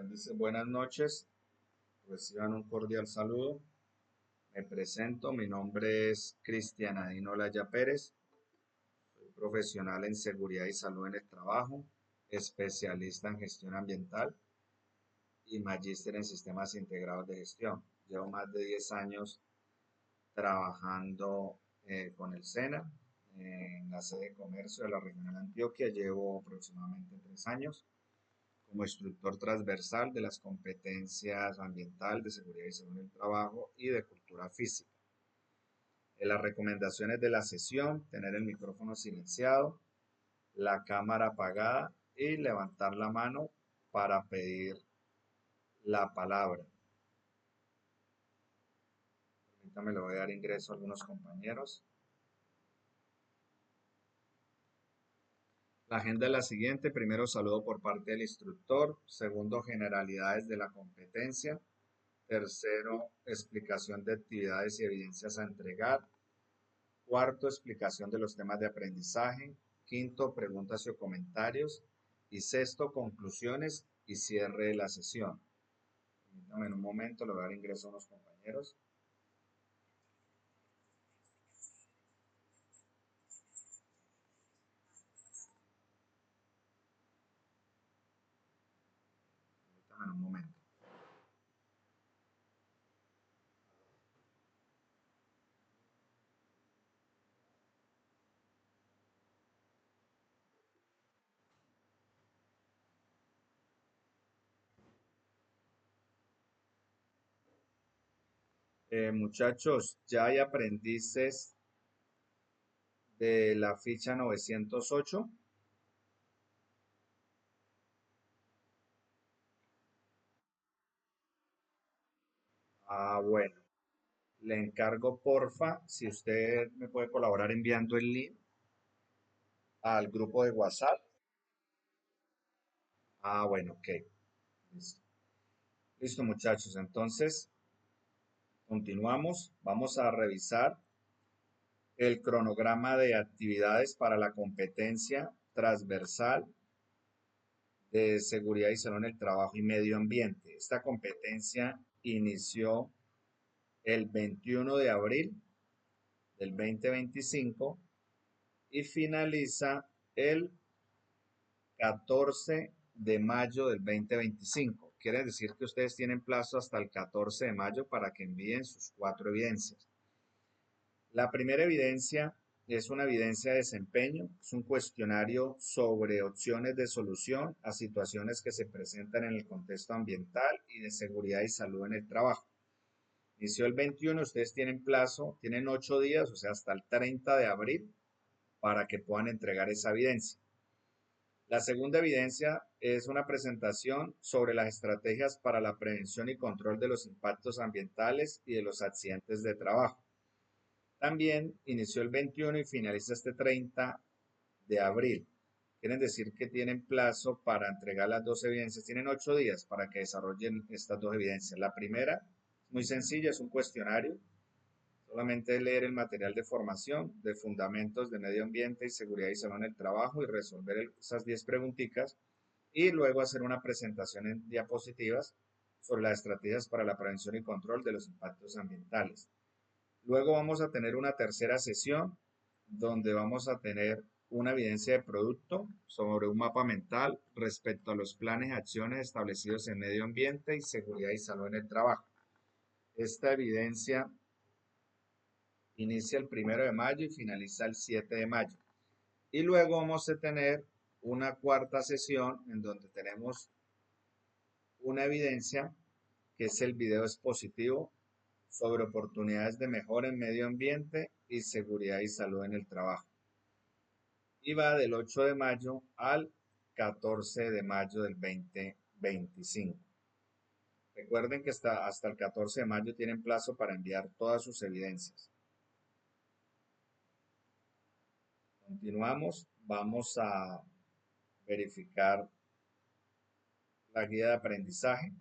Dice, buenas noches, reciban un cordial saludo. Me presento, mi nombre es Cristian Adino Laya Pérez, soy profesional en seguridad y salud en el trabajo, especialista en gestión ambiental y magíster en sistemas integrados de gestión. Llevo más de 10 años trabajando con el SENA en la sede de comercio de la Regional Antioquia. Llevo aproximadamente 3 años como instructor transversal de las competencias ambiental, de seguridad y salud en el trabajo y de cultura física. En las recomendaciones de la sesión, tener el micrófono silenciado, la cámara apagada y levantar la mano para pedir la palabra. Permítame, le voy a dar ingreso a algunos compañeros. La agenda es la siguiente. Primero, saludo por parte del instructor. Segundo, generalidades de la competencia. Tercero, explicación de actividades y evidencias a entregar. Cuarto, explicación de los temas de aprendizaje. Quinto, preguntas o comentarios. Y sexto, conclusiones y cierre de la sesión. Permítame en un momento, le voy a dar ingreso a unos compañeros. Permítame en un momento. Muchachos, ya hay aprendices de la ficha 908. Bueno, le encargo porfa, si usted me puede colaborar enviando el link al grupo de WhatsApp. Bueno, ok. Listo. Listo, muchachos. Entonces, continuamos. Vamos a revisar el cronograma de actividades para la competencia transversal de seguridad y salud en el trabajo y medio ambiente. Esta competencia inició el 21 de abril del 2025 y finaliza el 14 de mayo del 2025. Quiere decir que ustedes tienen plazo hasta el 14 de mayo para que envíen sus 4 evidencias. La primera evidencia es una evidencia de desempeño, es un cuestionario sobre opciones de solución a situaciones que se presentan en el contexto ambiental y de seguridad y salud en el trabajo. Inició el 21, ustedes tienen plazo, tienen 8 días, o sea, hasta el 30 de abril para que puedan entregar esa evidencia. La segunda evidencia es una presentación sobre las estrategias para la prevención y control de los impactos ambientales y de los accidentes de trabajo. También inició el 21 y finaliza este 30 de abril. Quieren decir que tienen plazo para entregar las 2 evidencias. Tienen 8 días para que desarrollen estas 2 evidencias. La primera, muy sencilla, es un cuestionario. Solamente es leer el material de formación de fundamentos de medio ambiente y seguridad y salud en el trabajo y resolver esas 10 preguntitas y luego hacer una presentación en diapositivas sobre las estrategias para la prevención y control de los impactos ambientales. Luego vamos a tener una tercera sesión donde vamos a tener una evidencia de producto sobre un mapa mental respecto a los planes y acciones establecidos en medio ambiente y seguridad y salud en el trabajo. Esta evidencia inicia el 1 de mayo y finaliza el 7 de mayo. Y luego vamos a tener una cuarta sesión en donde tenemos una evidencia que es el video expositivo sobre oportunidades de mejora en medio ambiente y seguridad y salud en el trabajo. Y va del 8 de mayo al 14 de mayo del 2025. Recuerden que hasta el 14 de mayo tienen plazo para enviar todas sus evidencias. Continuamos, vamos a verificar la guía de aprendizaje.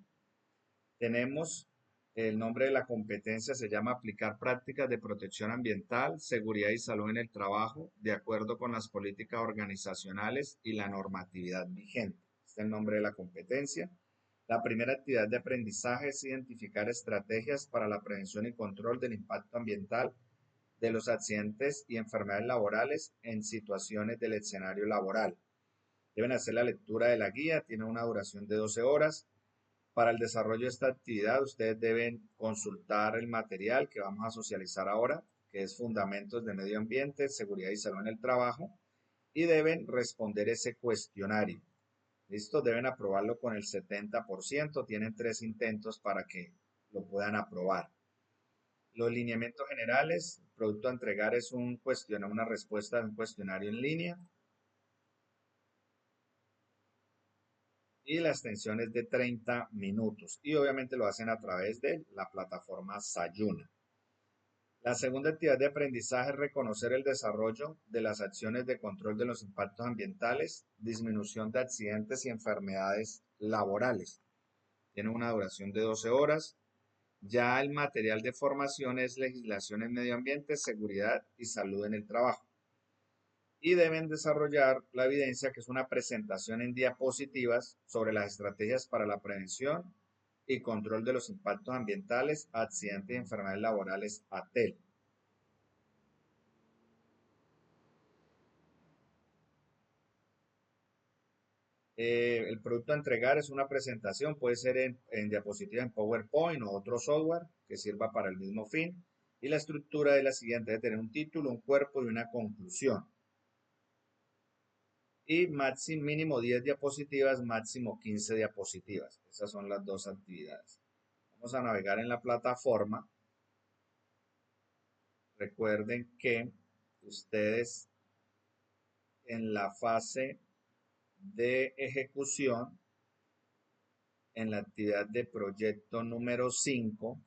Tenemos el nombre de la competencia, se llama aplicar prácticas de protección ambiental, seguridad y salud en el trabajo, de acuerdo con las políticas organizacionales y la normatividad vigente. Este es el nombre de la competencia. La primera actividad de aprendizaje es identificar estrategias para la prevención y control del impacto ambiental de los accidentes y enfermedades laborales en situaciones del escenario laboral. Deben hacer la lectura de la guía, tiene una duración de 12 horas. Para el desarrollo de esta actividad, ustedes deben consultar el material que vamos a socializar ahora, que es Fundamentos de Medio Ambiente, Seguridad y Salud en el Trabajo, y deben responder ese cuestionario. ¿Listo? Deben aprobarlo con el 70%, tienen 3 intentos para que lo puedan aprobar. Los lineamientos generales, el producto a entregar es un cuestionario, una respuesta de un cuestionario en línea, y la extensión es de 30 minutos y obviamente lo hacen a través de la plataforma Sayuna. La segunda actividad de aprendizaje es reconocer el desarrollo de las acciones de control de los impactos ambientales, disminución de accidentes y enfermedades laborales. Tiene una duración de 12 horas. Ya el material de formación es legislación en medio ambiente, seguridad y salud en el trabajo. Y deben desarrollar la evidencia, que es una presentación en diapositivas sobre las estrategias para la prevención y control de los impactos ambientales, accidentes y enfermedades laborales ATEL. El producto a entregar es una presentación, puede ser en diapositiva en PowerPoint o otro software que sirva para el mismo fin. Y la estructura es la siguiente: debe tener un título, un cuerpo y una conclusión. Y máximo, mínimo 10 diapositivas, máximo 15 diapositivas. Esas son las dos actividades. Vamos a navegar en la plataforma. Recuerden que ustedes en la fase de ejecución, en la actividad de proyecto número 5,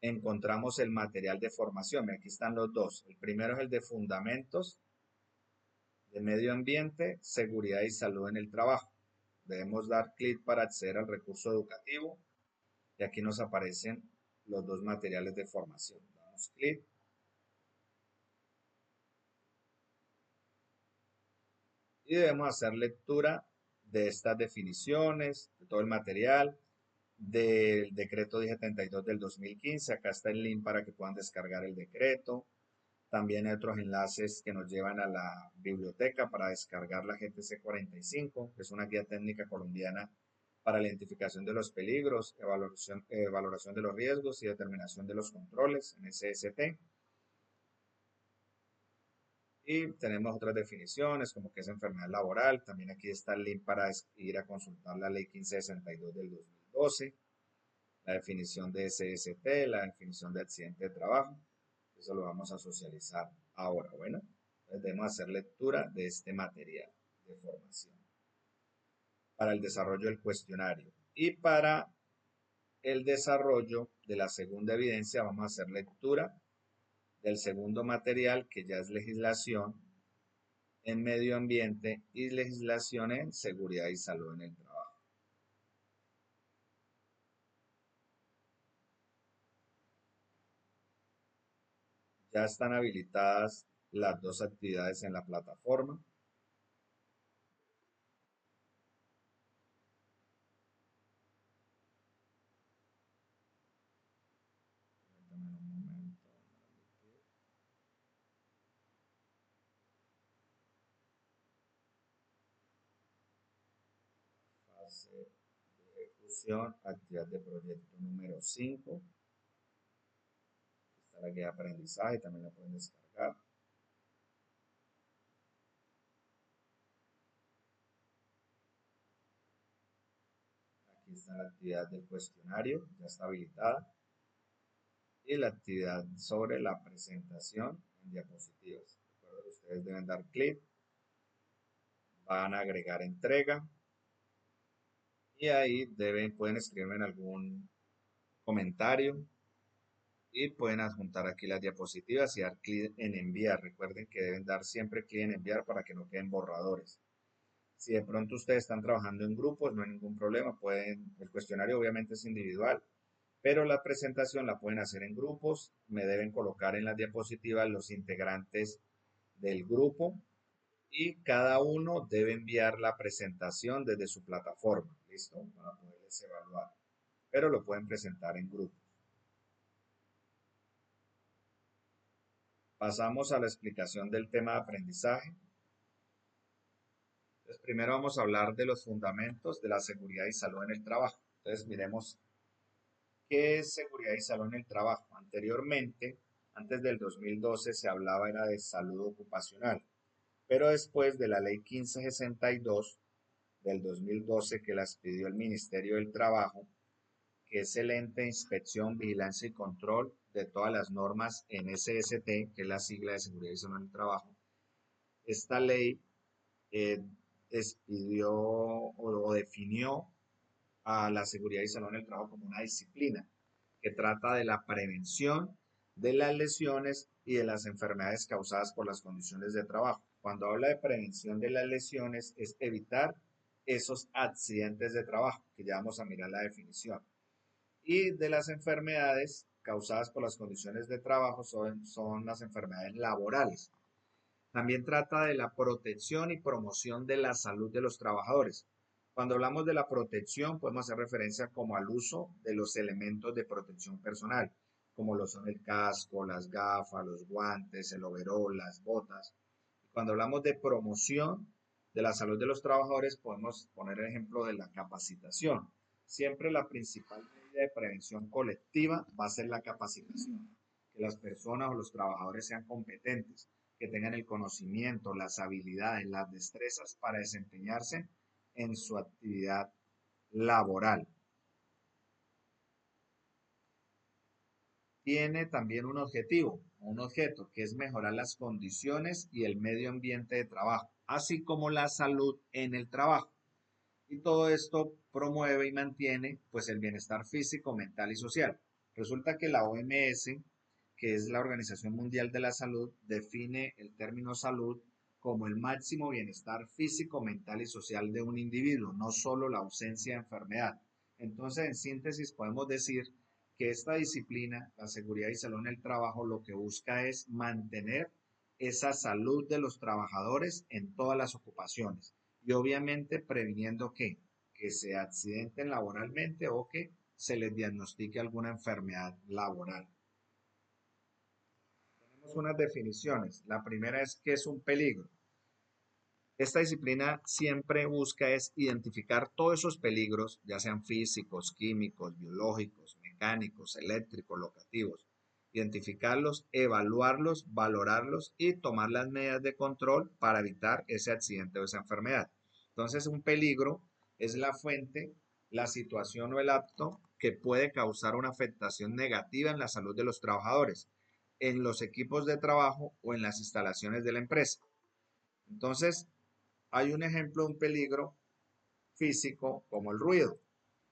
encontramos el material de formación. Aquí están los dos. El primero es el de fundamentos de medio ambiente, seguridad y salud en el trabajo. Debemos dar clic para acceder al recurso educativo y aquí nos aparecen los dos materiales de formación. Damos clic y debemos hacer lectura de estas definiciones, de todo el material, del decreto 1072 del 2015. Acá está el link para que puedan descargar el decreto. También hay otros enlaces que nos llevan a la biblioteca para descargar la GTC 45, que es una guía técnica colombiana para la identificación de los peligros, valoración de los riesgos y determinación de los controles en SST. Y tenemos otras definiciones como que es enfermedad laboral. También aquí está el link para ir a consultar la ley 1562 del 2012, la definición de SST, la definición de accidente de trabajo. Eso lo vamos a socializar ahora. Bueno, entonces debemos hacer lectura de este material de formación para el desarrollo del cuestionario. Y para el desarrollo de la segunda evidencia vamos a hacer lectura del segundo material, que ya es legislación en medio ambiente y legislación en seguridad y salud en el trabajo. Ya están habilitadas las dos actividades en la plataforma. Fase de ejecución, actividad de proyecto número 5. Está la guía de aprendizaje, también la pueden descargar. Aquí está la actividad del cuestionario, ya está habilitada. Y la actividad sobre la presentación en diapositivas. Recuerden que ustedes deben dar clic, van a agregar entrega y ahí pueden escribirme en algún comentario y pueden adjuntar aquí las diapositivas y dar clic en enviar. Recuerden que deben dar siempre clic en enviar para que no queden borradores. Si de pronto ustedes están trabajando en grupos, no hay ningún problema. El cuestionario obviamente es individual, pero la presentación la pueden hacer en grupos. Me deben colocar en las diapositivas los integrantes del grupo y cada uno debe enviar la presentación desde su plataforma, ¿listo? Para poderles evaluar, pero lo pueden presentar en grupo. Pasamos a la explicación del tema de aprendizaje. Entonces, primero vamos a hablar de los fundamentos de la seguridad y salud en el trabajo. Entonces, miremos qué es seguridad y salud en el trabajo. Anteriormente, antes del 2012, se hablaba era de salud ocupacional, pero después de la ley 1562 del 2012 que las pidió el Ministerio del Trabajo, que es el ente de inspección, vigilancia y control de todas las normas en SST, que es la sigla de seguridad y salud en el trabajo, esta ley eh, despidió o definió a la seguridad y salud en el trabajo como una disciplina que trata de la prevención de las lesiones y de las enfermedades causadas por las condiciones de trabajo. Cuando habla de prevención de las lesiones es evitar esos accidentes de trabajo, que ya vamos a mirar la definición. Y de las enfermedades causadas por las condiciones de trabajo son las enfermedades laborales. También trata de la protección y promoción de la salud de los trabajadores. Cuando hablamos de la protección, podemos hacer referencia como al uso de los elementos de protección personal, como lo son el casco, las gafas, los guantes, el overol, las botas. Cuando hablamos de promoción de la salud de los trabajadores, podemos poner el ejemplo de la capacitación. Siempre la principal medida de prevención colectiva va a ser la capacitación, que las personas o los trabajadores sean competentes, que tengan el conocimiento, las habilidades, las destrezas para desempeñarse en su actividad laboral. Tiene también un objetivo, un objeto, que es mejorar las condiciones y el medio ambiente de trabajo, así como la salud en el trabajo. Y todo esto promueve y mantiene pues el bienestar físico, mental y social. Resulta que la OMS, que es la Organización Mundial de la Salud, define el término salud como el máximo bienestar físico, mental y social de un individuo, no solo la ausencia de enfermedad. Entonces, en síntesis, podemos decir que esta disciplina, la seguridad y salud en el trabajo, lo que busca es mantener esa salud de los trabajadores en todas las ocupaciones y obviamente previniendo que se accidenten laboralmente o que se les diagnostique alguna enfermedad laboral. Tenemos unas definiciones. La primera es qué es un peligro. Esta disciplina siempre busca es identificar todos esos peligros, ya sean físicos, químicos, biológicos, mecánicos, eléctricos, locativos. Identificarlos, evaluarlos, valorarlos y tomar las medidas de control para evitar ese accidente o esa enfermedad. Entonces, un peligro es la fuente, la situación o el acto que puede causar una afectación negativa en la salud de los trabajadores, en los equipos de trabajo o en las instalaciones de la empresa. Entonces, hay un ejemplo de un peligro físico como el ruido.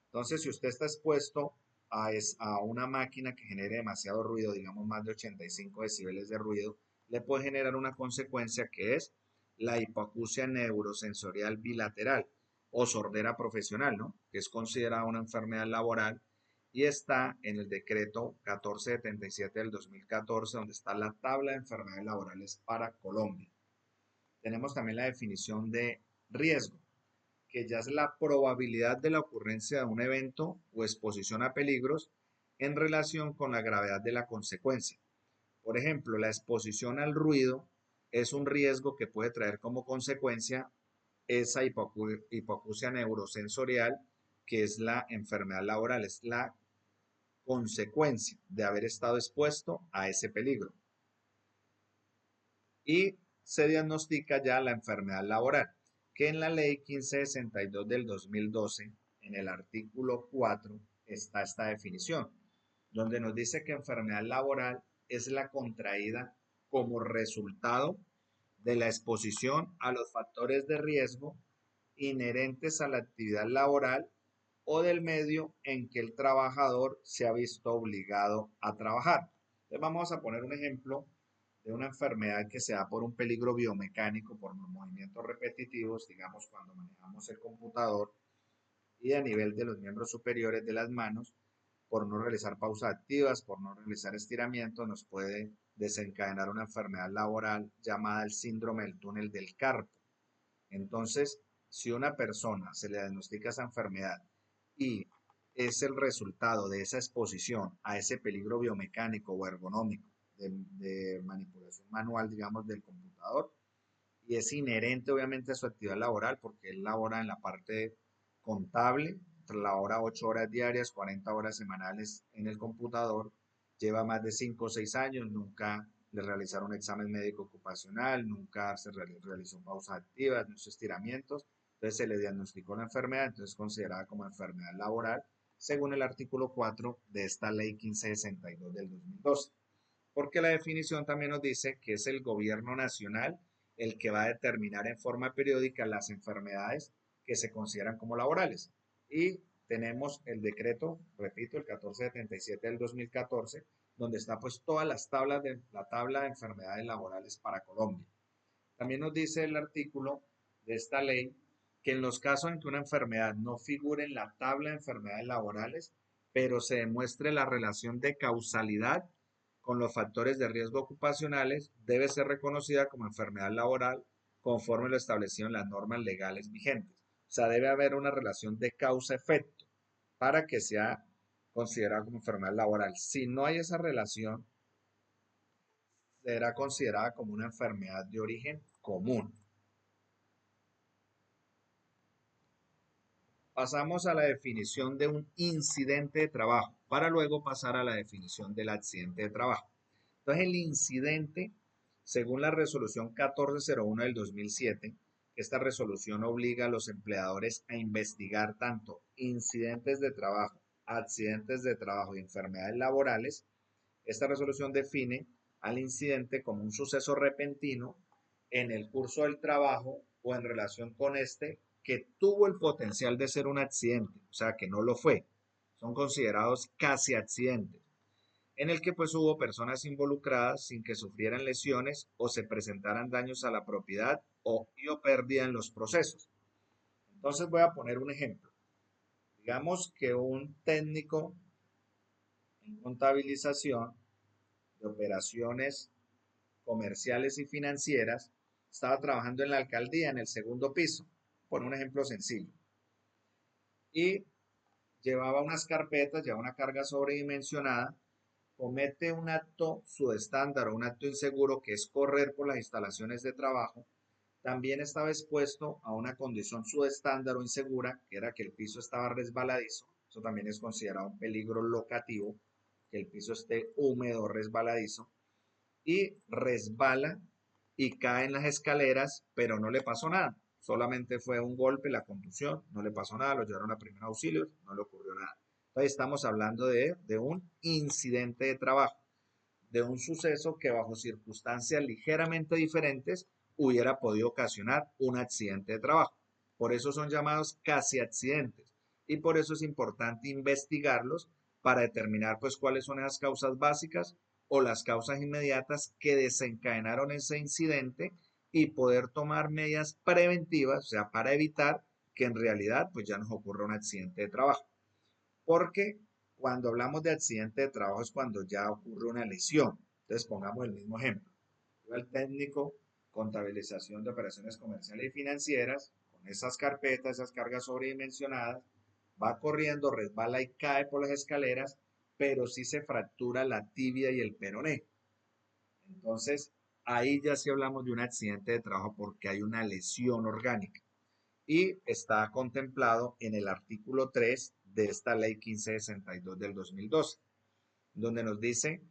Entonces, si usted está expuesto a una máquina que genere demasiado ruido, digamos más de 85 decibeles de ruido, le puede generar una consecuencia que es la hipoacusia neurosensorial bilateral o sordera profesional, ¿no? Que es considerada una enfermedad laboral y está en el decreto 1477 del 2014, donde está la tabla de enfermedades laborales para Colombia. Tenemos también la definición de riesgo, que ya es la probabilidad de la ocurrencia de un evento o exposición a peligros en relación con la gravedad de la consecuencia. Por ejemplo, la exposición al ruido es un riesgo que puede traer como consecuencia esa hipoacusia neurosensorial, que es la enfermedad laboral, es la consecuencia de haber estado expuesto a ese peligro. Y se diagnostica ya la enfermedad laboral, que en la ley 1562 del 2012, en el artículo 4, está esta definición, donde nos dice que enfermedad laboral es la contraída como resultado de la exposición a los factores de riesgo inherentes a la actividad laboral o del medio en que el trabajador se ha visto obligado a trabajar. Entonces vamos a poner un ejemplo de una enfermedad que se da por un peligro biomecánico, por los movimientos repetitivos, digamos cuando manejamos el computador, y a nivel de los miembros superiores de las manos, por no realizar pausas activas, por no realizar estiramientos, nos puede desencadenar una enfermedad laboral llamada el síndrome del túnel del carpo. Entonces, si una persona se le diagnostica esa enfermedad y es el resultado de esa exposición a ese peligro biomecánico o ergonómico de manipulación manual, digamos, del computador, y es inherente obviamente a su actividad laboral porque él labora en la parte contable, labora 8 horas diarias, 40 horas semanales en el computador, lleva más de 5 o 6 años, nunca le realizaron un examen médico ocupacional, nunca se realizó pausas activas, no hizo estiramientos, entonces se le diagnosticó la enfermedad, entonces es considerada como enfermedad laboral según el artículo 4 de esta ley 1562 del 2012. Porque la definición también nos dice que es el gobierno nacional el que va a determinar en forma periódica las enfermedades que se consideran como laborales. Y tenemos el decreto, repito, el 1477 del 2014, donde está pues todas las tablas de la tabla de enfermedades laborales para Colombia. También nos dice el artículo de esta ley que en los casos en que una enfermedad no figure en la tabla de enfermedades laborales, pero se demuestre la relación de causalidad con los factores de riesgo ocupacionales, debe ser reconocida como enfermedad laboral conforme lo establecido en las normas legales vigentes. O sea, debe haber una relación de causa-efecto para que sea considerada como enfermedad laboral. Si no hay esa relación, será considerada como una enfermedad de origen común. Pasamos a la definición de un incidente de trabajo, para luego pasar a la definición del accidente de trabajo. Entonces, el incidente, según la resolución 1401 del 2007, esta resolución obliga a los empleadores a investigar tanto incidentes de trabajo, accidentes de trabajo y enfermedades laborales. Esta resolución define al incidente como un suceso repentino en el curso del trabajo o en relación con este que tuvo el potencial de ser un accidente, o sea, que no lo fue. Son considerados casi accidentes, en el que pues hubo personas involucradas sin que sufrieran lesiones o se presentaran daños a la propiedad o pérdida en los procesos. Entonces voy a poner un ejemplo. Digamos que un técnico en contabilización de operaciones comerciales y financieras estaba trabajando en la alcaldía en el segundo piso, por un ejemplo sencillo, y llevaba unas carpetas, llevaba una carga sobredimensionada, comete un acto subestándar o un acto inseguro que es correr por las instalaciones de trabajo, también estaba expuesto a una condición subestándar o insegura, que era que el piso estaba resbaladizo. Eso también es considerado un peligro locativo, que el piso esté húmedo o resbaladizo, y resbala y cae en las escaleras, pero no le pasó nada. Solamente fue un golpe, la contusión, no le pasó nada, lo llevaron a primer auxilio, no le ocurrió nada. Entonces estamos hablando de un incidente de trabajo, de un suceso que bajo circunstancias ligeramente diferentes hubiera podido ocasionar un accidente de trabajo. Por eso son llamados casi accidentes y por eso es importante investigarlos para determinar pues cuáles son esas causas básicas o las causas inmediatas que desencadenaron ese incidente y poder tomar medidas preventivas, o sea, para evitar que en realidad pues ya nos ocurra un accidente de trabajo. Porque cuando hablamos de accidente de trabajo es cuando ya ocurre una lesión. Entonces pongamos el mismo ejemplo. Yo el técnico, contabilización de operaciones comerciales y financieras, con esas carpetas, esas cargas sobredimensionadas, va corriendo, resbala y cae por las escaleras, pero sí se fractura la tibia y el peroné. Entonces, ahí ya sí hablamos de un accidente de trabajo porque hay una lesión orgánica y está contemplado en el artículo 3 de esta ley 1562 del 2012, donde nos dice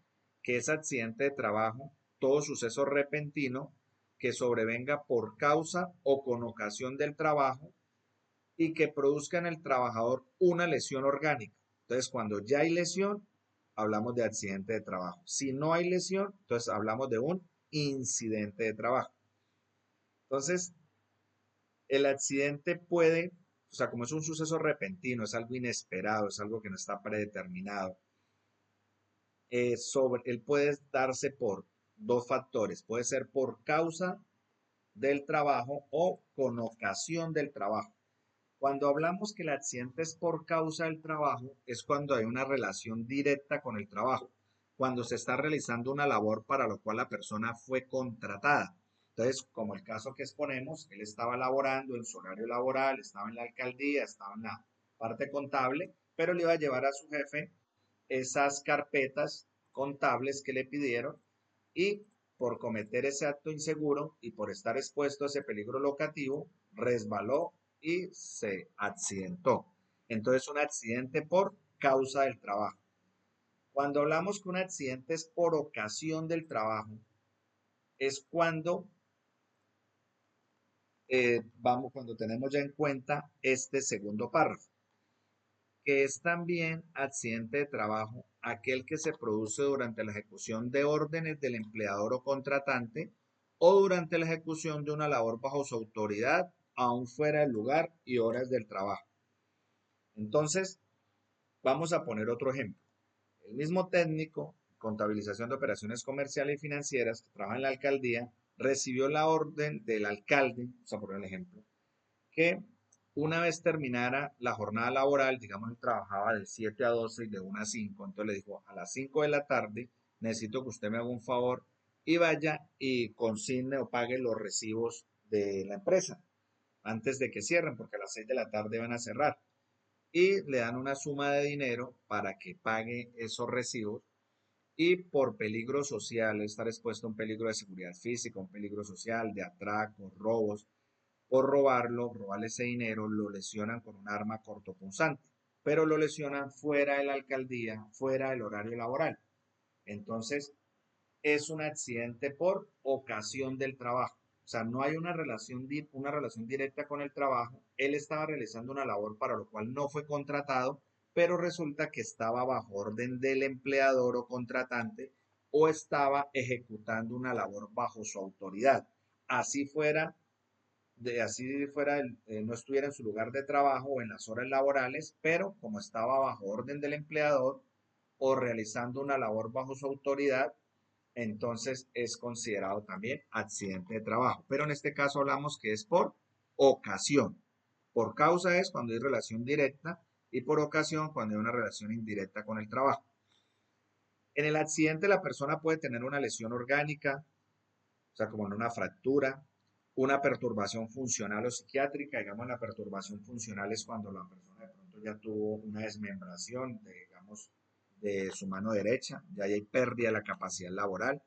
que es accidente de trabajo todo suceso repentino que sobrevenga por causa o con ocasión del trabajo y que produzca en el trabajador una lesión orgánica. Entonces, cuando ya hay lesión, hablamos de accidente de trabajo. Si no hay lesión, entonces hablamos de un incidente de trabajo. Entonces, el accidente puede, o sea, como es un suceso repentino, es algo inesperado, es algo que no está predeterminado, él puede darse por dos factores, puede ser por causa del trabajo o con ocasión del trabajo. Cuando hablamos que el accidente es por causa del trabajo, es cuando hay una relación directa con el trabajo. cuando se está realizando una labor para lo cual la persona fue contratada. Entonces, como el caso que exponemos, él estaba laborando en su horario laboral, estaba en la alcaldía, estaba en la parte contable, pero le iba a llevar a su jefe esas carpetas contables que le pidieron y por cometer ese acto inseguro y por estar expuesto a ese peligro locativo, resbaló y se accidentó. Entonces, un accidente por causa del trabajo. Cuando hablamos que un accidente es por ocasión del trabajo, es cuando tenemos ya en cuenta este segundo párrafo, que es también accidente de trabajo aquel que se produce durante la ejecución de órdenes del empleador o contratante o durante la ejecución de una labor bajo su autoridad, aún fuera del lugar y horas del trabajo. Entonces, vamos a poner otro ejemplo. El mismo técnico, contabilización de operaciones comerciales y financieras, que trabaja en la alcaldía, recibió la orden del alcalde, vamos a poner el ejemplo, que una vez terminara la jornada laboral, digamos, él trabajaba de 7 a 12 y de 1 a 5, entonces le dijo, a las 5 de la tarde necesito que usted me haga un favor y vaya y consigne o pague los recibos de la empresa antes de que cierren, porque a las 6 de la tarde van a cerrar. Y le dan una suma de dinero para que pague esos recibos y por peligro social, estar expuesto a un peligro de seguridad física, un peligro social, de atracos, robos, por robarle ese dinero, lo lesionan con un arma cortopunzante, pero lo lesionan fuera de la alcaldía, fuera del horario laboral. Entonces, es un accidente por ocasión del trabajo. O sea, no hay una relación directa con el trabajo. Él estaba realizando una labor para lo cual no fue contratado, pero resulta que estaba bajo orden del empleador o contratante o estaba ejecutando una labor bajo su autoridad. Así fuera no estuviera en su lugar de trabajo o en las horas laborales, pero como estaba bajo orden del empleador o realizando una labor bajo su autoridad, entonces es considerado también accidente de trabajo. Pero en este caso hablamos que es por ocasión. Por causa es cuando hay relación directa y por ocasión cuando hay una relación indirecta con el trabajo. En el accidente la persona puede tener una lesión orgánica, o sea, como en una fractura, una perturbación funcional o psiquiátrica. Digamos, la perturbación funcional es cuando la persona de pronto ya tuvo una desmembración, digamos, de su mano derecha, ya hay pérdida de la capacidad laboral.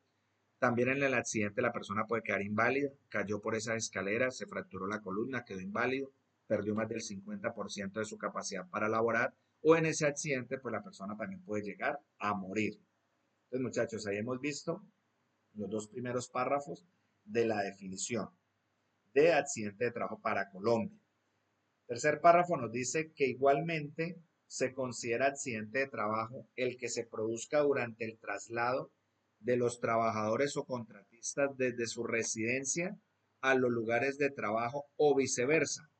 También en el accidente la persona puede quedar inválida, cayó por esa escalera, se fracturó la columna, quedó inválido, perdió más del 50% de su capacidad para laborar, o en ese accidente pues la persona también puede llegar a morir. Entonces muchachos, ahí hemos visto los dos primeros párrafos de la definición de accidente de trabajo para Colombia. Tercer párrafo nos dice que igualmente se considera accidente de trabajo el que se produzca durante el traslado de los trabajadores o contratistas desde su residencia a los lugares de trabajo o viceversa,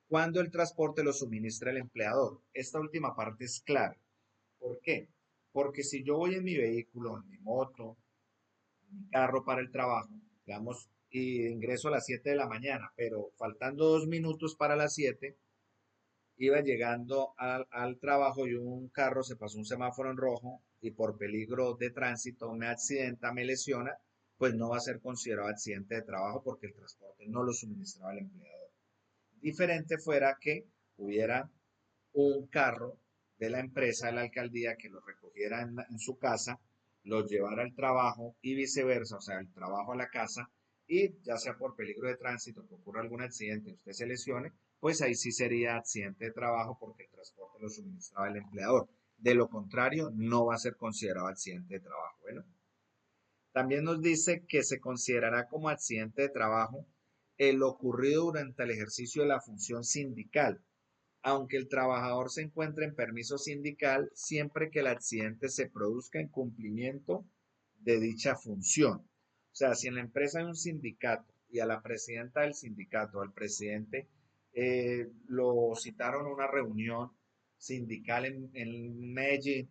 cuando el transporte lo suministra el empleador. Esta última parte es clave. ¿Por qué? Porque si yo voy en mi vehículo, en mi moto, en mi carro para el trabajo, digamos, y ingreso a las 7 de la mañana, pero faltando 2 minutos para las 7, iba llegando al trabajo y un carro se pasó un semáforo en rojo y por peligro de tránsito me accidenta, me lesiona, pues no va a ser considerado accidente de trabajo porque el transporte no lo suministraba el empleador. Diferente fuera que hubiera un carro de la empresa de la alcaldía que lo recogiera en su casa, lo llevara al trabajo y viceversa, o sea, el trabajo a la casa, y ya sea por peligro de tránsito, que ocurra algún accidente, usted se lesione, pues ahí sí sería accidente de trabajo porque el transporte lo suministraba el empleador. De lo contrario, no va a ser considerado accidente de trabajo. Bueno, también nos dice que se considerará como accidente de trabajo el ocurrido durante el ejercicio de la función sindical, aunque el trabajador se encuentre en permiso sindical, siempre que el accidente se produzca en cumplimiento de dicha función. O sea, si en la empresa hay un sindicato y a la presidenta del sindicato, al presidente, lo citaron a una reunión sindical en Medellín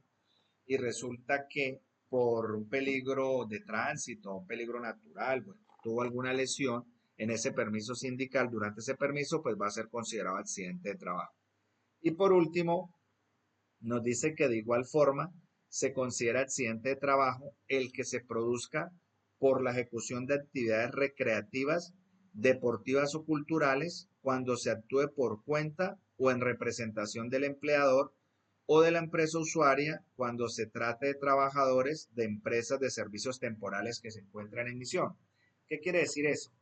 y resulta que por un peligro de tránsito, un peligro natural, bueno, tuvo alguna lesión en ese permiso sindical, durante ese permiso, pues va a ser considerado accidente de trabajo. Y por último, nos dice que de igual forma se considera accidente de trabajo el que se produzca por la ejecución de actividades recreativas, deportivas o culturales cuando se actúe por cuenta o en representación del empleador o de la empresa usuaria cuando se trate de trabajadores de empresas de servicios temporales que se encuentran en misión. ¿Qué quiere decir eso?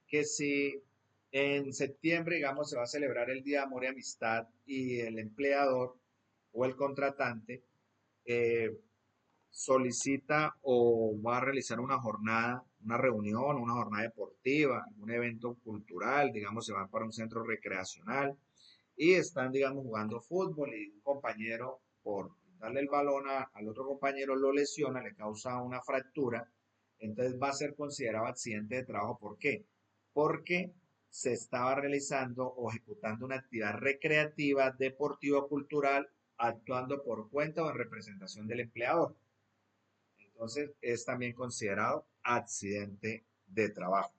Que si en septiembre, digamos, se va a celebrar el Día de Amor y Amistad y el empleador o el contratante eh, solicita o va a realizar una jornada, una reunión, una jornada deportiva, un evento cultural, digamos, se van para un centro recreacional y están, digamos, jugando fútbol y un compañero, por darle el balón al otro compañero, lo lesiona, le causa una fractura, entonces va a ser considerado accidente de trabajo. ¿Por qué? Porque se estaba realizando o ejecutando una actividad recreativa, deportiva o cultural, actuando por cuenta o en representación del empleador. Entonces es también considerado accidente de trabajo.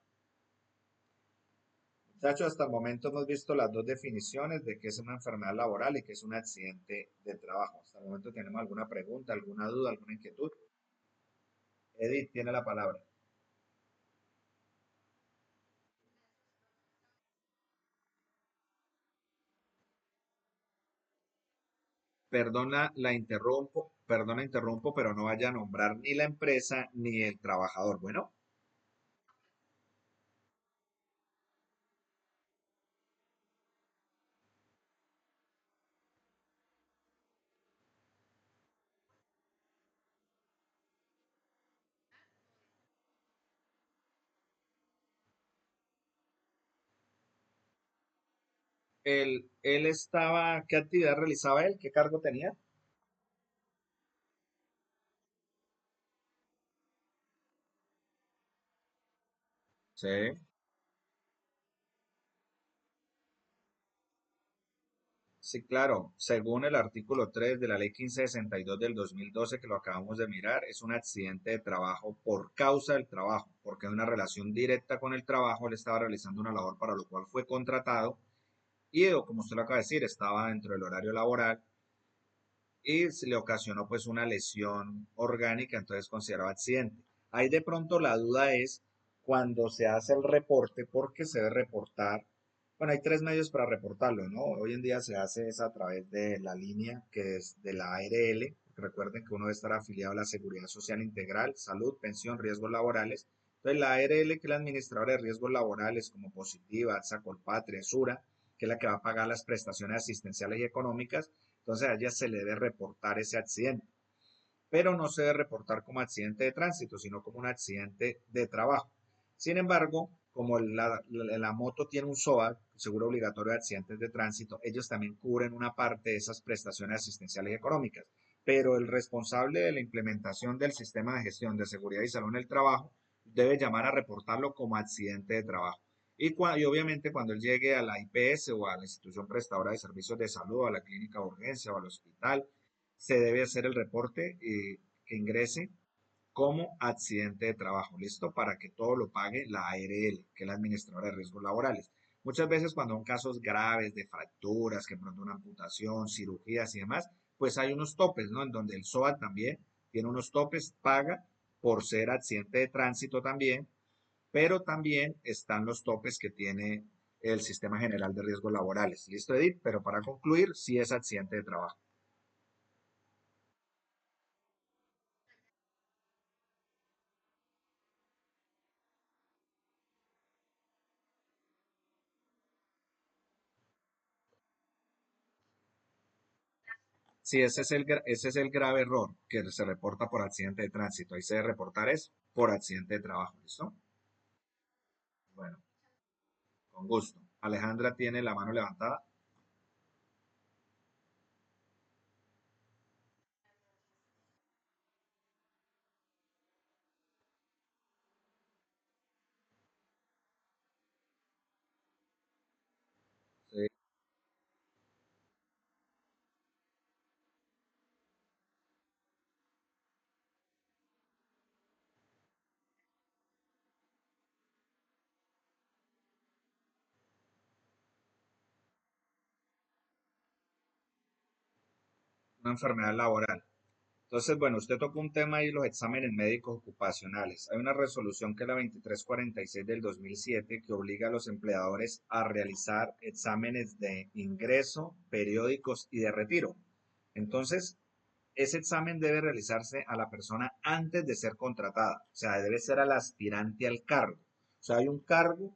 Muchachos, hasta el momento hemos visto las dos definiciones de qué es una enfermedad laboral y qué es un accidente de trabajo. Hasta el momento tenemos alguna pregunta, alguna duda, alguna inquietud. Edith tiene la palabra. Perdona, perdona, interrumpo, pero no vaya a nombrar ni la empresa ni el trabajador. Bueno, él estaba, ¿qué actividad realizaba él? ¿Qué cargo tenía? Sí. Sí, claro. Según el artículo 3 de la Ley 1562 del 2012, que lo acabamos de mirar, es un accidente de trabajo por causa del trabajo, porque hay una relación directa con el trabajo. Él estaba realizando una labor para lo cual fue contratado y, como usted lo acaba de decir, estaba dentro del horario laboral y se le ocasionó pues una lesión orgánica, entonces considerado accidente. Ahí de pronto la duda es cuando se hace el reporte, porque se debe reportar. Bueno, hay tres medios para reportarlo, ¿no? Hoy en día se hace es a través de la línea que es de la ARL. Recuerden que uno debe estar afiliado a la Seguridad Social Integral, Salud, Pensión, Riesgos Laborales. Entonces la ARL, que es la administradora de riesgos laborales como Positiva, AXA, Colpatria, Sura, que es la que va a pagar las prestaciones asistenciales y económicas, entonces a ella se le debe reportar ese accidente, pero no se debe reportar como accidente de tránsito, sino como un accidente de trabajo. Sin embargo, como la moto tiene un SOA, seguro obligatorio de accidentes de tránsito, ellos también cubren una parte de esas prestaciones asistenciales y económicas, pero el responsable de la implementación del sistema de gestión de seguridad y salud en el trabajo debe llamar a reportarlo como accidente de trabajo. Y obviamente cuando él llegue a la IPS o a la institución prestadora de servicios de salud, a la clínica de urgencia o al hospital, se debe hacer el reporte que ingrese como accidente de trabajo, ¿listo? Para que todo lo pague la ARL, que es la Administradora de Riesgos Laborales. Muchas veces cuando son casos graves de fracturas, que pronto una amputación, cirugías y demás, pues hay unos topes, ¿no? En donde el SOAT también tiene unos topes, paga por ser accidente de tránsito también, pero también están los topes que tiene el Sistema General de Riesgos Laborales. ¿Listo, Edith? Pero para concluir, sí es accidente de trabajo. Sí, ese es el grave error que se reporta por accidente de tránsito. Ahí se debe reportar es por accidente de trabajo. ¿Listo? Bueno, con gusto. Alejandra tiene la mano levantada. Sí, una enfermedad laboral. Entonces, bueno, usted tocó un tema ahí, los exámenes médicos ocupacionales. Hay una resolución que es la 2346 del 2007 que obliga a los empleadores a realizar exámenes de ingreso, periódicos y de retiro. Entonces, ese examen debe realizarse a la persona antes de ser contratada, o sea, debe ser al aspirante al cargo. O sea, hay un cargo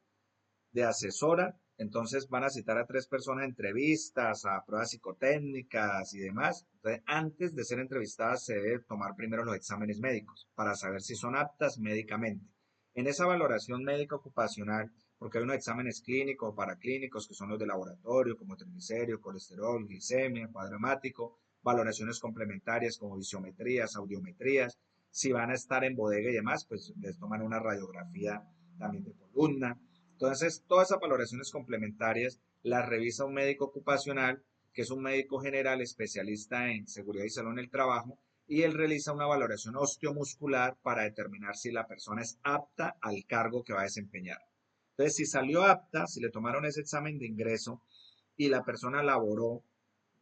de asesora, entonces van a citar a tres personas a entrevistas, a pruebas psicotécnicas y demás. Entonces, antes de ser entrevistadas se debe tomar primero los exámenes médicos para saber si son aptas médicamente. En esa valoración médica ocupacional, porque hay unos exámenes clínicos o paraclínicos que son los de laboratorio, como triglicéridos, colesterol, glicemia, cuadro hemático, valoraciones complementarias como visiometrías, audiometrías. Si van a estar en bodega y demás, pues les toman una radiografía también de columna. Entonces, todas esas valoraciones complementarias las revisa un médico ocupacional, que es un médico general especialista en seguridad y salud en el trabajo, y él realiza una valoración osteomuscular para determinar si la persona es apta al cargo que va a desempeñar. Entonces, si salió apta, si le tomaron ese examen de ingreso y la persona laboró,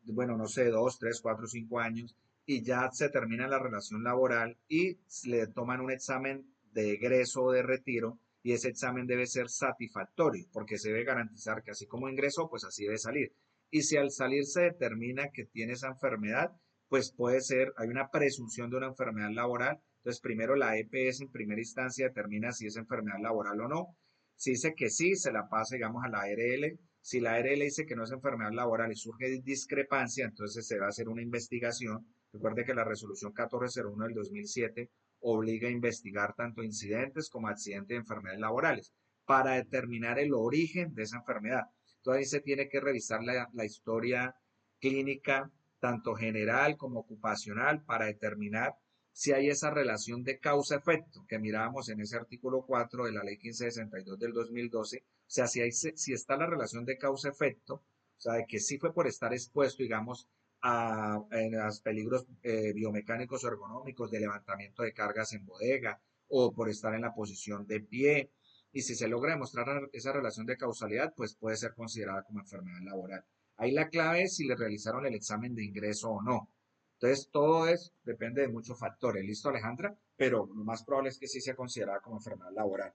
bueno, no sé, 2, 3, 4, 5 años, y ya se termina la relación laboral y le toman un examen de egreso o de retiro, y ese examen debe ser satisfactorio, porque se debe garantizar que así como ingresó, pues así debe salir. Y si al salir se determina que tiene esa enfermedad, pues puede ser, hay una presunción de una enfermedad laboral. Entonces, primero la EPS en primera instancia determina si es enfermedad laboral o no. Si dice que sí, se la pasa, digamos, a la ARL. Si la ARL dice que no es enfermedad laboral y surge discrepancia, entonces se va a hacer una investigación. Recuerde que la resolución 1401 del 2007 obliga a investigar tanto incidentes como accidentes y enfermedades laborales para determinar el origen de esa enfermedad. Entonces ahí se tiene que revisar la historia clínica, tanto general como ocupacional, para determinar si hay esa relación de causa-efecto que mirábamos en ese artículo 4 de la ley 1562 del 2012. O sea, si está la relación de causa-efecto, o sea, de que sí fue por estar expuesto, digamos, a los peligros biomecánicos o ergonómicos de levantamiento de cargas en bodega, o por estar en la posición de pie. Y si se logra demostrar esa relación de causalidad, pues puede ser considerada como enfermedad laboral. Ahí la clave es si le realizaron el examen de ingreso o no. Entonces, todo es, depende de muchos factores. ¿Listo, Alejandra? Pero lo más probable es que sí sea considerada como enfermedad laboral.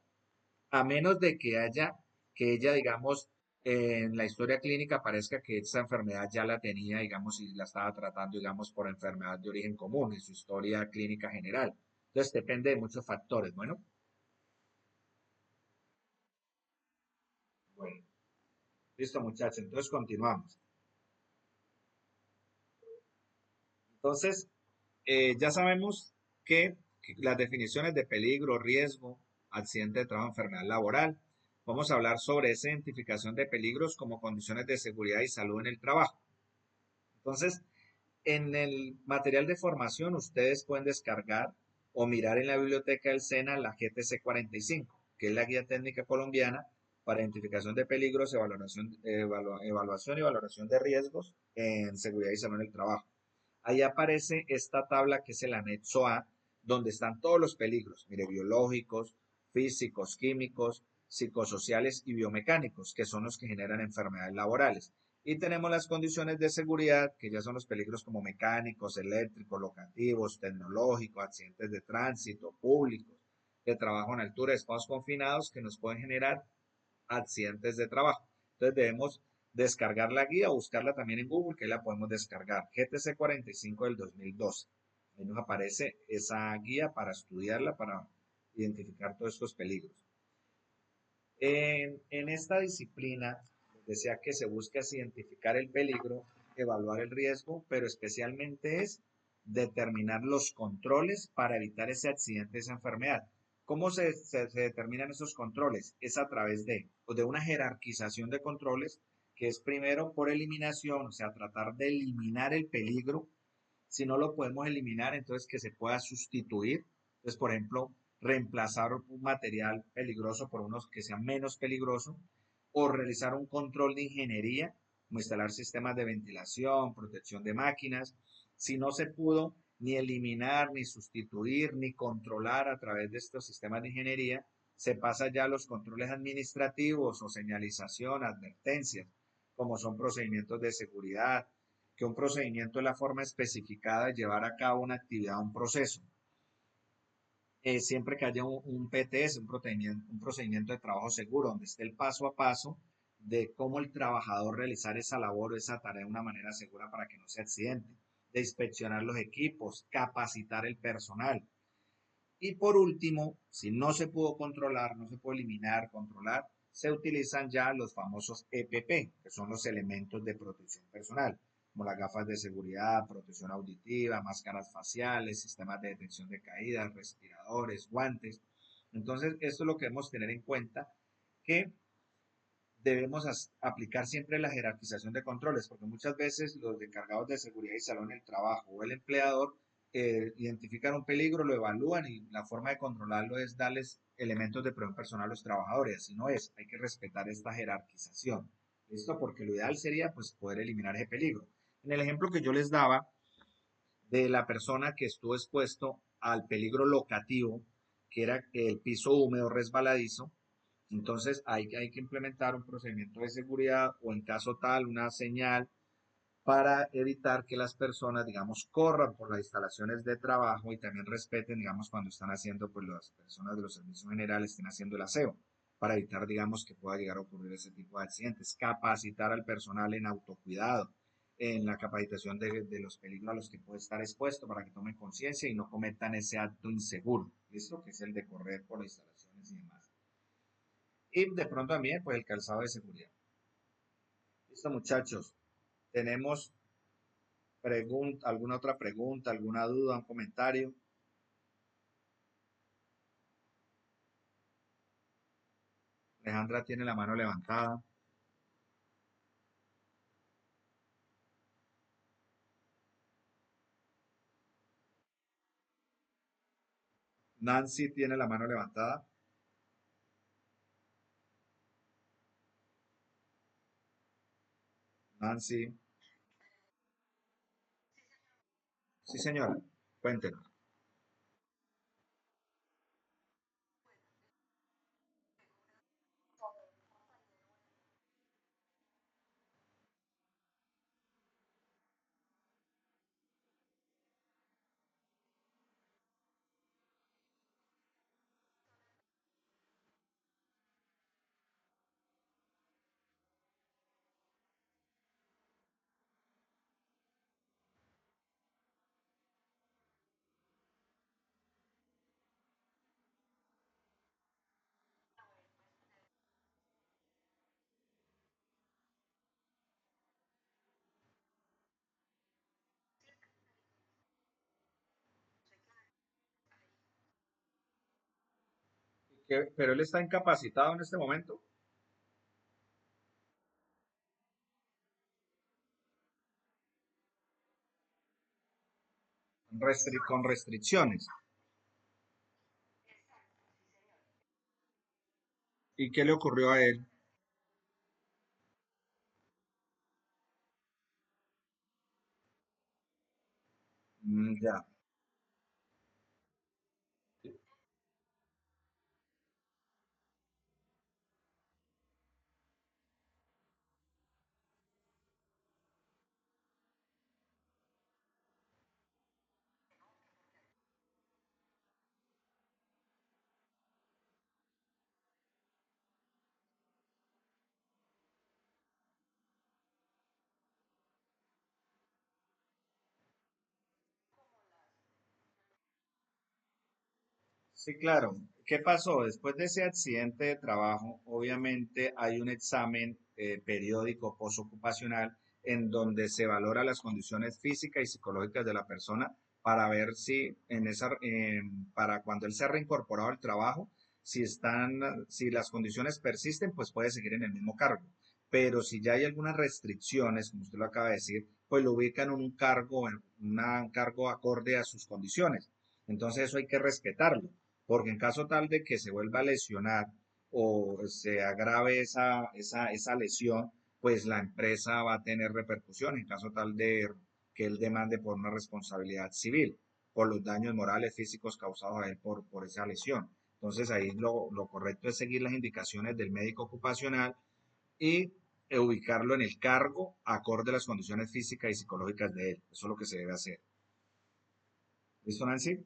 A menos de que ella, digamos, en la historia clínica parezca que esa enfermedad ya la tenía, digamos, y la estaba tratando, digamos, por enfermedad de origen común en su historia clínica general. Entonces, depende de muchos factores. Bueno, listo, muchachos. Entonces, continuamos. Entonces, ya sabemos que las definiciones de peligro, riesgo, accidente de trabajo, enfermedad laboral. Vamos a hablar sobre esa identificación de peligros como condiciones de seguridad y salud en el trabajo. Entonces, en el material de formación ustedes pueden descargar o mirar en la biblioteca del SENA la GTC 45, que es la Guía Técnica Colombiana para Identificación de Peligros, Evaluación y Valoración de Riesgos en Seguridad y Salud en el Trabajo. Ahí aparece esta tabla que es el anexo A, donde están todos los peligros, mire, biológicos, físicos, químicos, psicosociales y biomecánicos, que son los que generan enfermedades laborales. Y tenemos las condiciones de seguridad, que ya son los peligros como mecánicos, eléctricos, locativos, tecnológicos, accidentes de tránsito, públicos, de trabajo en altura, espacios confinados que nos pueden generar accidentes de trabajo. Entonces debemos descargar la guía o buscarla también en Google, que ahí la podemos descargar. GTC 45 del 2012. Ahí nos aparece esa guía para estudiarla, para identificar todos estos peligros. En esta disciplina, decía que se busca es identificar el peligro, evaluar el riesgo, pero especialmente es determinar los controles para evitar ese accidente, esa enfermedad. ¿Cómo se determinan esos controles? Es a través de una jerarquización de controles, que es primero por eliminación, o sea, tratar de eliminar el peligro. Si no lo podemos eliminar, entonces que se pueda sustituir. Entonces, por ejemplo, reemplazar un material peligroso por unos que sean menos peligrosos, o realizar un control de ingeniería, como instalar sistemas de ventilación, protección de máquinas. Si no se pudo ni eliminar, ni sustituir, ni controlar a través de estos sistemas de ingeniería, se pasa ya a los controles administrativos o señalización, advertencias, como son procedimientos de seguridad, que un procedimiento es la forma especificada de llevar a cabo una actividad o un proceso. Siempre que haya un PTS, un procedimiento de trabajo seguro, donde esté el paso a paso de cómo el trabajador realizar esa labor o esa tarea de una manera segura para que no se accidente, de inspeccionar los equipos, capacitar el personal. Y por último, si no se pudo controlar, no se puede eliminar, controlar, se utilizan ya los famosos EPP, que son los elementos de protección personal, como las gafas de seguridad, protección auditiva, máscaras faciales, sistemas de detección de caídas, respiradores, guantes. Entonces, esto es lo que debemos tener en cuenta, que debemos aplicar siempre la jerarquización de controles, porque muchas veces los encargados de seguridad y salud en el trabajo o el empleador identifican un peligro, lo evalúan y la forma de controlarlo es darles elementos de protección personal a los trabajadores. Así no es, hay que respetar esta jerarquización. ¿Listo? Porque lo ideal sería pues poder eliminar ese peligro. En el ejemplo que yo les daba de la persona que estuvo expuesto al peligro locativo, que era el piso húmedo resbaladizo, entonces hay que implementar un procedimiento de seguridad o en caso tal una señal para evitar que las personas, digamos, corran por las instalaciones de trabajo y también respeten, digamos, cuando están haciendo, pues las personas de los servicios generales estén haciendo el aseo, para evitar, digamos, que pueda llegar a ocurrir ese tipo de accidentes. Capacitar al personal en autocuidado, en la capacitación de los peligros a los que puede estar expuesto para que tomen conciencia y no cometan ese acto inseguro, ¿listo? Que es el de correr por las instalaciones y demás. Y de pronto también, pues el calzado de seguridad. Listo, muchachos. Tenemos alguna otra pregunta, alguna duda, un comentario. Alejandra tiene la mano levantada. Nancy tiene la mano levantada. Nancy. Sí, señora. Cuéntenos. Pero él está incapacitado en este momento. Con restricciones. ¿Y qué le ocurrió a él? Ya. Sí, claro. ¿Qué pasó? Después de ese accidente de trabajo, obviamente hay un examen periódico postocupacional en donde se valora las condiciones físicas y psicológicas de la persona para ver si para cuando él se ha reincorporado al trabajo, si las condiciones persisten, pues puede seguir en el mismo cargo. Pero si ya hay algunas restricciones, como usted lo acaba de decir, pues lo ubican en un cargo, un cargo acorde a sus condiciones. Entonces eso hay que respetarlo porque en caso tal de que se vuelva a lesionar o se agrave esa lesión, pues la empresa va a tener repercusión en caso tal de que él demande por una responsabilidad civil, por los daños morales, físicos causados a él por esa lesión. Entonces ahí lo correcto es seguir las indicaciones del médico ocupacional y ubicarlo en el cargo acorde a las condiciones físicas y psicológicas de él. Eso es lo que se debe hacer. ¿Listo, Nancy?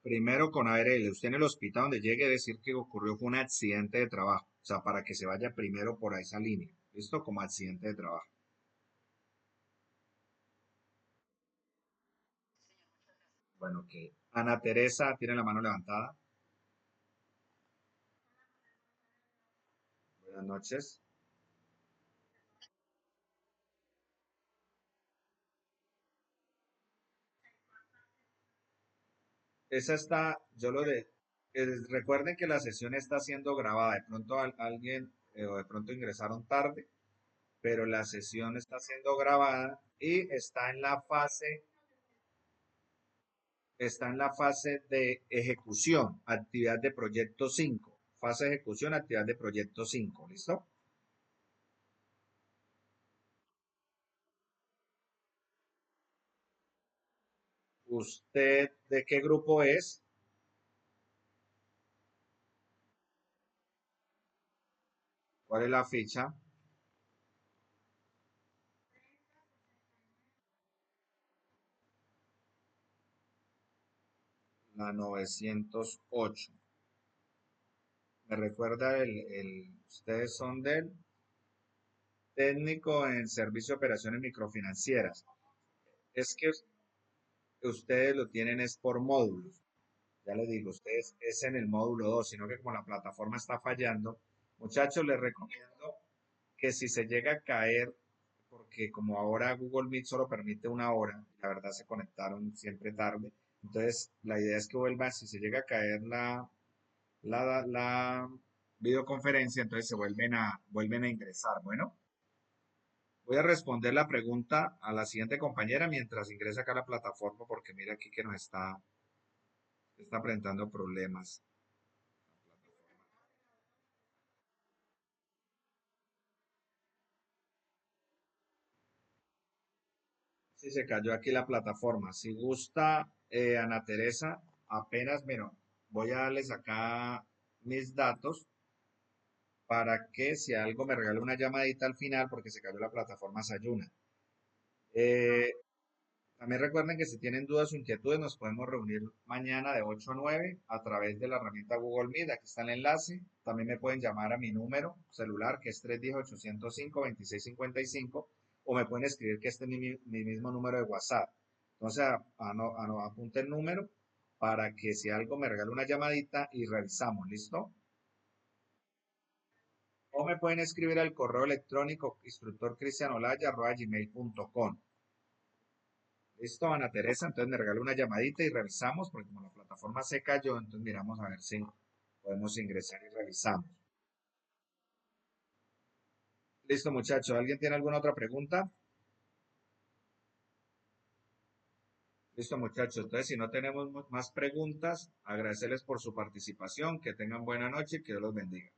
Primero con ARL. Usted en el hospital donde llegue a decir que ocurrió fue un accidente de trabajo. O sea, para que se vaya primero por esa línea. ¿Listo? Como accidente de trabajo. Bueno, que Ana Teresa tiene la mano levantada. Buenas noches. Esa está, yo lo de, recuerden que la sesión está siendo grabada. De pronto alguien o de pronto ingresaron tarde, pero la sesión está siendo grabada y está en la fase de ejecución, actividad de proyecto 5. Fase de ejecución, actividad de proyecto 5. ¿Listo? ¿Usted de qué grupo es? ¿Cuál es la ficha? La 908. Me recuerda ustedes son del técnico en servicio de operaciones microfinancieras. Es que ustedes lo tienen es por módulos. Ya les digo, ustedes es en el módulo 2, sino que como la plataforma está fallando, muchachos, les recomiendo que si se llega a caer, porque como ahora Google Meet solo permite una hora, la verdad se conectaron siempre tarde, entonces la idea es que vuelvan, si se llega a caer la videoconferencia, entonces vuelven a ingresar. Bueno, voy a responder la pregunta a la siguiente compañera mientras ingresa acá a la plataforma, porque mira aquí que nos está presentando problemas. Sí, se cayó aquí la plataforma. Si gusta, Ana Teresa, apenas, bueno, voy a darles acá mis datos para que si algo me regale una llamadita al final porque se cayó la plataforma Sayuna. Eh, También recuerden que si tienen dudas o inquietudes nos podemos reunir mañana de 8 a 9 a través de la herramienta Google Meet. Aquí está el enlace. También me pueden llamar a mi número celular que es 310-805-2655 o me pueden escribir que este es mi mismo número de WhatsApp. Entonces apunte el número para que si algo me regale una llamadita y revisamos. ¿Listo? O me pueden escribir al correo electrónico instructorcristianolaya@gmail.com. Listo, Ana Teresa, entonces me regala una llamadita y revisamos, porque como la plataforma se cayó, entonces miramos a ver si podemos ingresar y revisamos. Listo, muchachos, ¿alguien tiene alguna otra pregunta? Listo, muchachos, entonces si no tenemos más preguntas, agradecerles por su participación, que tengan buena noche y que Dios los bendiga.